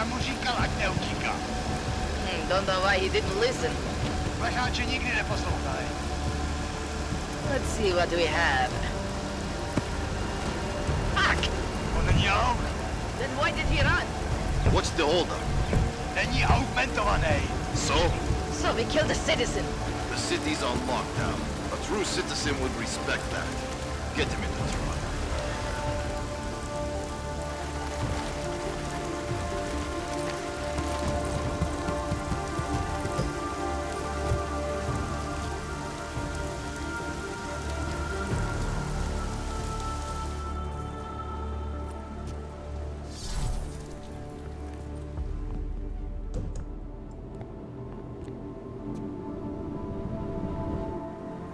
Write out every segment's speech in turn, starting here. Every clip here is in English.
Já mu říkal, ať neutíká. Don't know why he didn't listen. Plecháče nikdy neposlouchají. Let's see what we have. Fuck! On není aug. Then why did he run? What's the holdup? Není augmentovaný. So we killed a citizen. The city's on lockdown. A true citizen would respect that. Get him in the truck.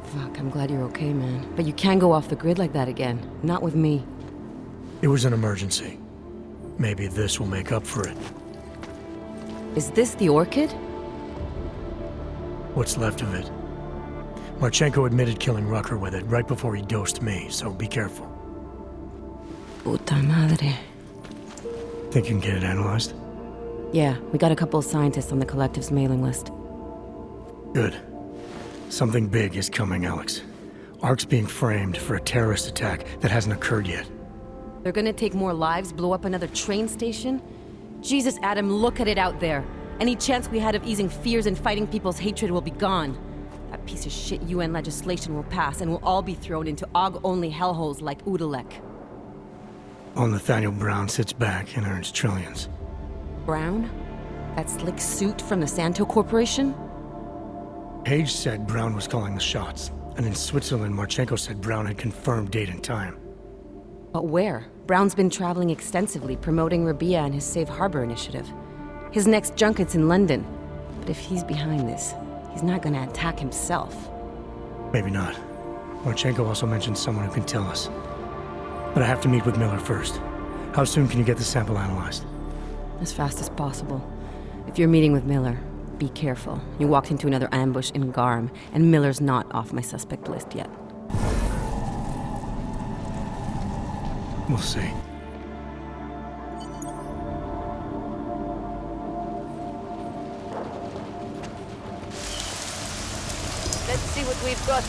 Fuck, I'm glad you're okay, man. But you can't go off the grid like that again. Not with me. It was an emergency. Maybe this will make up for it. Is this the orchid? What's left of it. Marchenko admitted killing Rucker with it right before he dosed me, so be careful. Puta madre. Think you can get it analyzed? Yeah, we got a couple of scientists on the collective's mailing list. Good. Something big is coming, Alex. ARC's being framed for a terrorist attack that hasn't occurred yet. They're gonna take more lives, blow up another train station? Jesus, Adam, look at it out there. Any chance we had of easing fears and fighting people's hatred will be gone. That piece of shit UN legislation will pass, and we'll all be thrown into AUG-only hellholes like Udalek. While Nathaniel Brown sits back and earns trillions. Brown? That slick suit from the Santo Corporation? Page said Brown was calling the shots, and in Switzerland, Marchenko said Brown had confirmed date and time. But where? Brown's been traveling extensively, promoting Rabia and his Safe Harbor initiative. His next junket's in London. But if he's behind this, he's not gonna attack himself. Maybe not. Marchenko also mentioned someone who can tell us. But I have to meet with Miller first. How soon can you get the sample analyzed? As fast as possible. If you're meeting with Miller, be careful. You walked into another ambush in Garm, and Miller's not off my suspect list yet. We'll see. Let's see what we've got.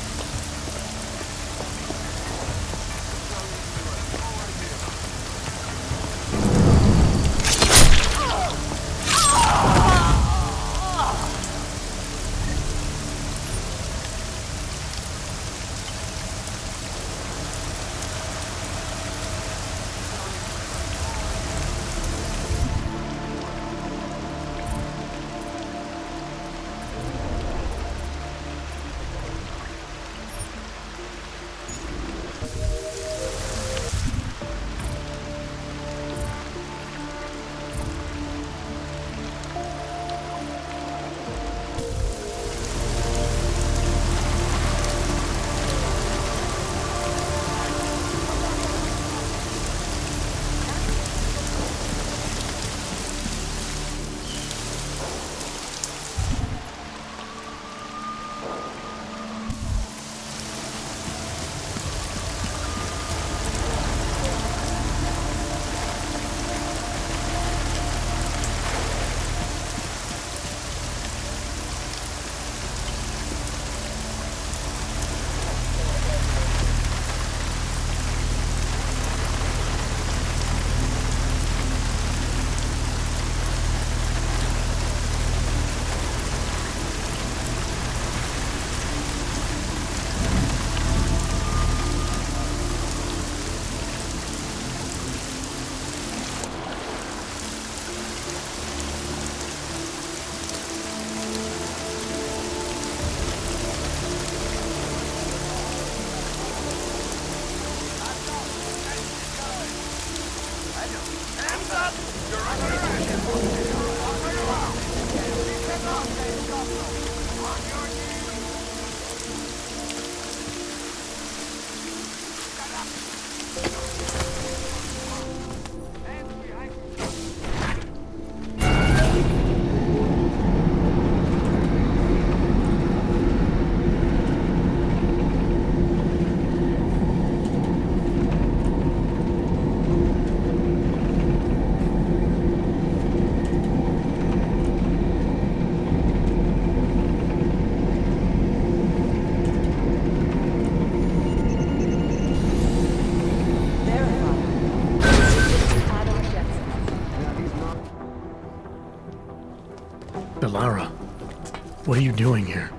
What are you doing here?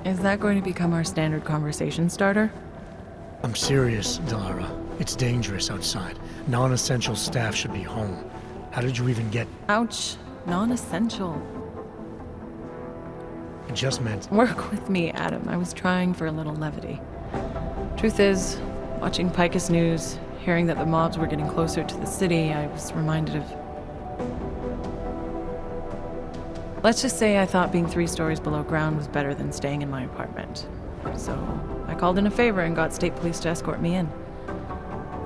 Is that going to become our standard conversation starter? I'm serious, Delara. It's dangerous outside. Non-essential staff should be home. How did you even get... Ouch. Non-essential. I just meant... Work with me, Adam. I was trying for a little levity. Truth is, watching Picus News, hearing that the mobs were getting closer to the city, I was reminded of... Let's just say I thought being 3 stories below ground was better than staying in my apartment. So I called in a favor and got state police to escort me in.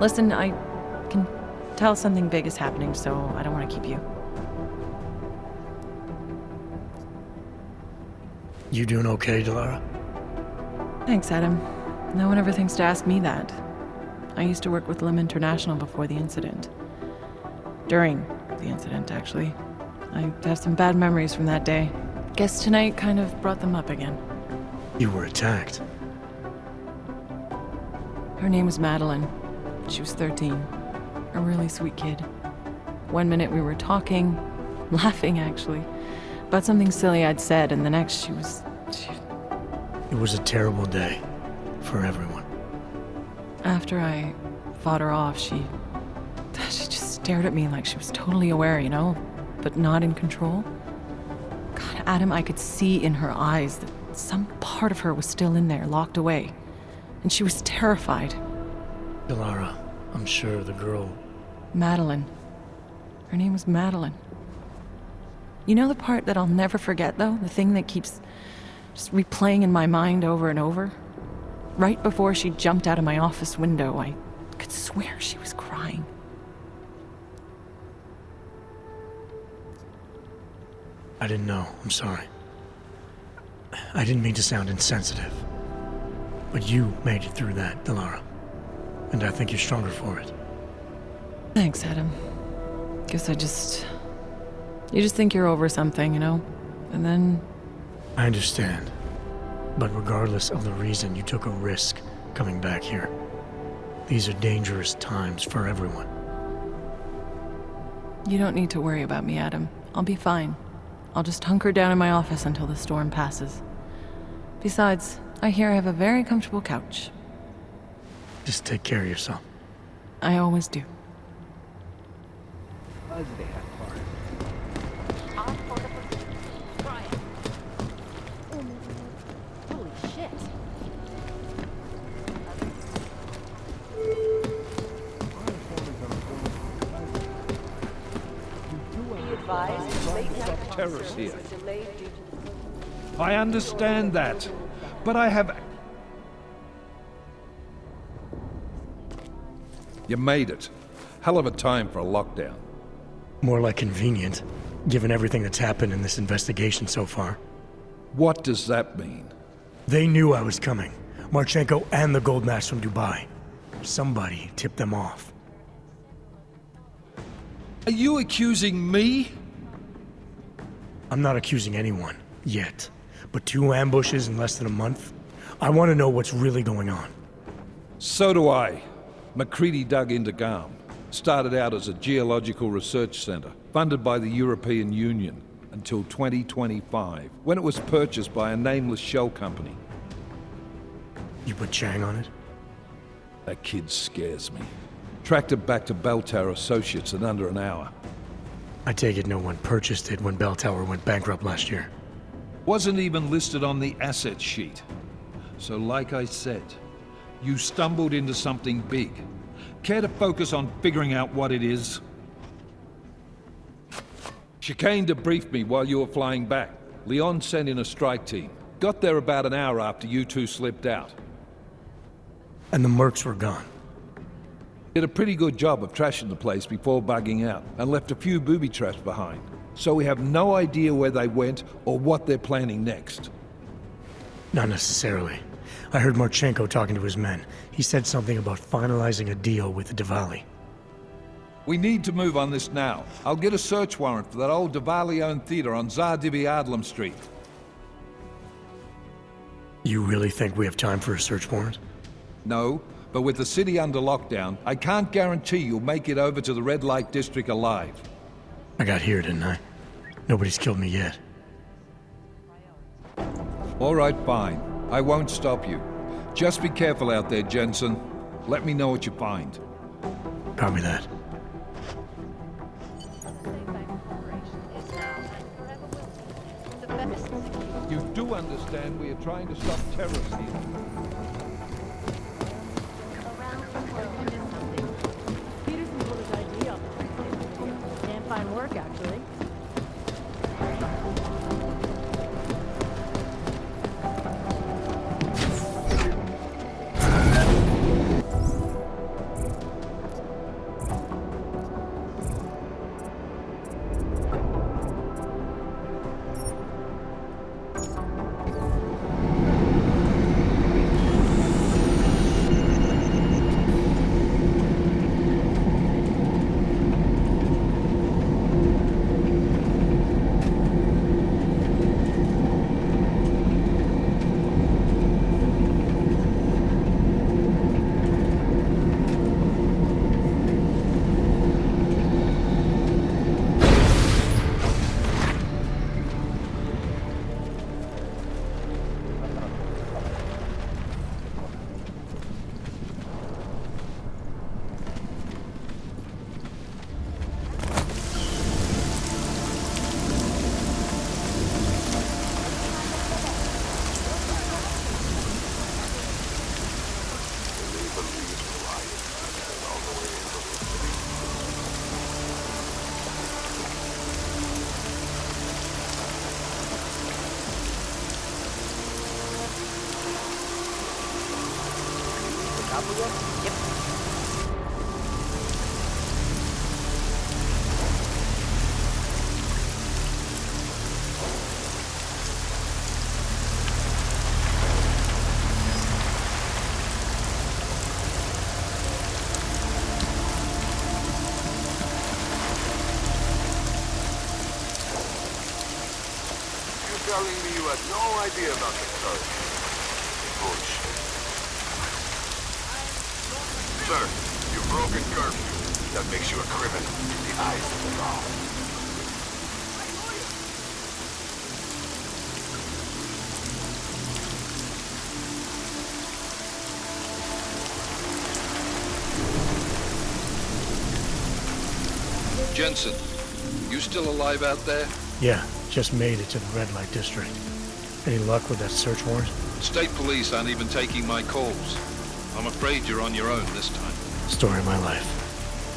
Listen, I can tell something big is happening, so I don't want to keep you. You doing okay, Delara? Thanks, Adam. No one ever thinks to ask me that. I used to work with Lim International before the incident. During the incident, actually. I have some bad memories from that day. Guess tonight kind of brought them up again. You were attacked. Her name was Madeline. She was 13. A really sweet kid. One minute we were talking, laughing actually, about something silly I'd said, and the next she... It was a terrible day. For everyone. After I fought her off, she just stared at me like she was totally aware, you know? But not in control. God, Adam, I could see in her eyes that some part of her was still in there, locked away. And she was terrified. Delara, I'm sure the girl... Madeline. Her name was Madeline. You know the part that I'll never forget, though? The thing that keeps just replaying in my mind over and over? Right before she jumped out of my office window, I could swear she was crying. I didn't know. I'm sorry. I didn't mean to sound insensitive. But you made it through that, Delara. And I think you're stronger for it. Thanks, Adam. Guess you just think you're over something, you know? And then... I understand. But regardless of the reason, you took a risk coming back here. These are dangerous times for everyone. You don't need to worry about me, Adam. I'll be fine. I'll just hunker down in my office until the storm passes. Besides, I hear I have a very comfortable couch. Just take care of yourself. I always do. Holy shit. Terrorists here. I understand that, but I have... You made it. Hell of a time for a lockdown. More like convenient, given everything that's happened in this investigation so far. What does that mean? They knew I was coming. Marchenko and the gold mask from Dubai. Somebody tipped them off. Are you accusing me? I'm not accusing anyone, yet. But 2 ambushes in less than a month? I want to know what's really going on. So do I. McCready dug into GARM. Started out as a geological research center, funded by the European Union, until 2025, when it was purchased by a nameless shell company. You put Chang on it? That kid scares me. Tracked it back to Bell Tower Associates in under an hour. I take it no one purchased it when Bell Tower went bankrupt last year. Wasn't even listed on the asset sheet. So like I said, you stumbled into something big. Care to focus on figuring out what it is? Chicane debriefed me while you were flying back. Leon sent in a strike team. Got there about an hour after you two slipped out. And the mercs were gone. Did a pretty good job of trashing the place before bugging out, and left a few booby traps behind. So we have no idea where they went or what they're planning next. Not necessarily. I heard Marchenko talking to his men. He said something about finalizing a deal with the Dvali. We need to move on this now. I'll get a search warrant for that old Dvali-owned theater on Tsar Adlam Street. You really think we have time for a search warrant? No, but with the city under lockdown, I can't guarantee you'll make it over to the red light district alive. I got here, didn't I? Nobody's killed me yet. All right, fine. I won't stop you. Just be careful out there, Jensen. Let me know what you find. Copy that. You do understand we are trying to stop terrorists here. Peterson's bullish idea. Damn fine work, actually. Telling me you had no idea about the charge. Bullshit. Sir, you've broken curfew. That makes you a criminal in the eyes of the law. Jensen, you still alive out there? Yeah, just made it to the red light district. Any luck with that search warrant? State police aren't even taking my calls. I'm afraid you're on your own this time. Story of my life.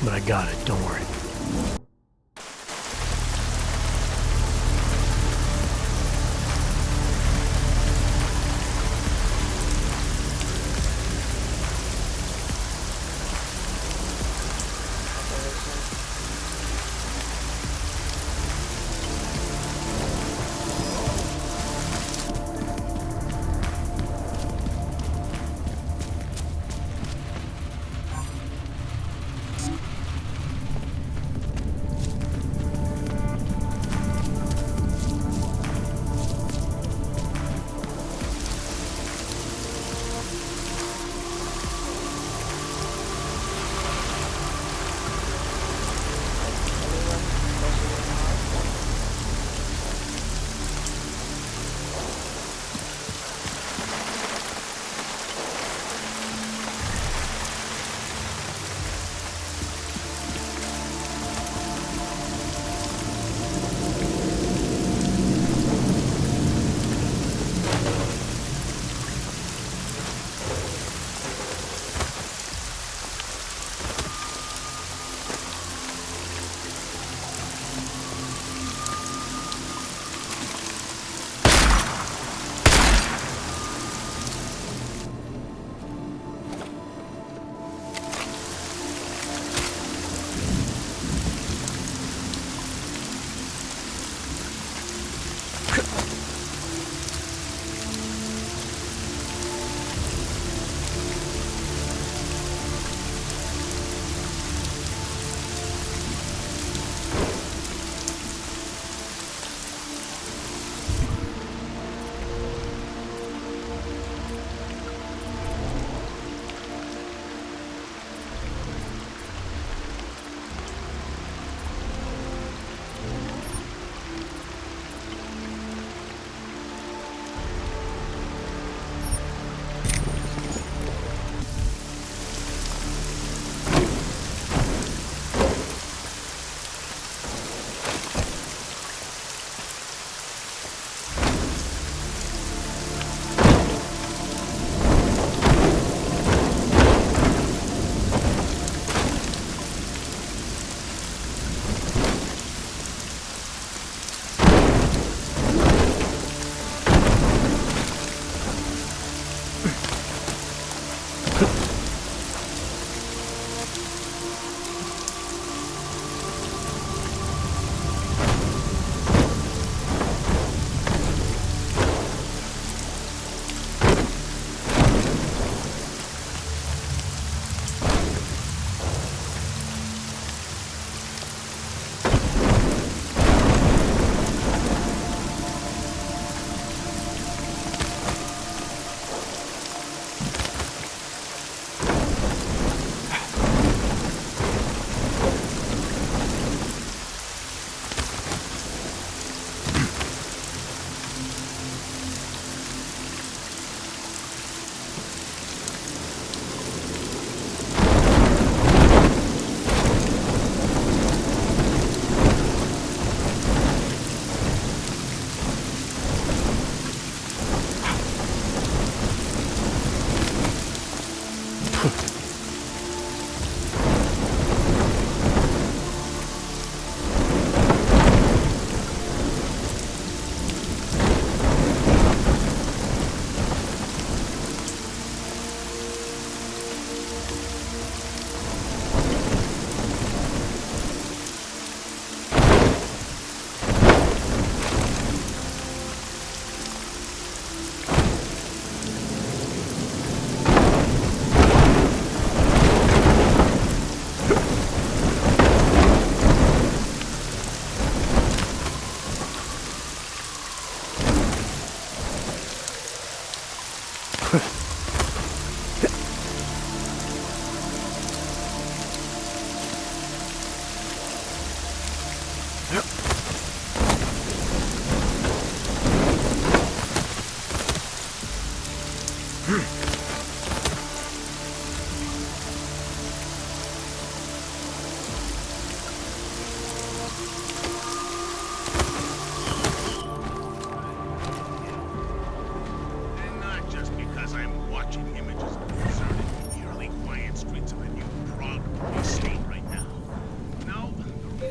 But I got it, don't worry.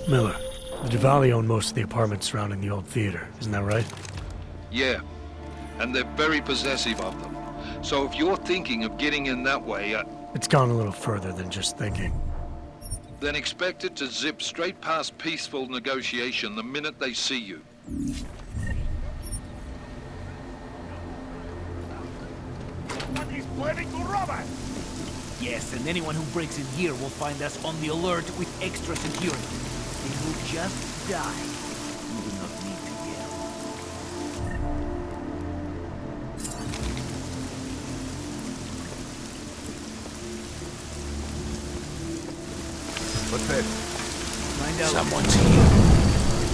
Miller, the Dvali own most of the apartments surrounding the old theater, isn't that right? Yeah, and they're very possessive of them. So if you're thinking of getting in that way, It's gone a little further than just thinking. then expect it to zip straight past peaceful negotiation the minute they see you. What is planning to rob us? Yes, and anyone who breaks in here will find us on the alert with extra security. They will just die. You do not need to yell. What's that? Find out. Someone's here.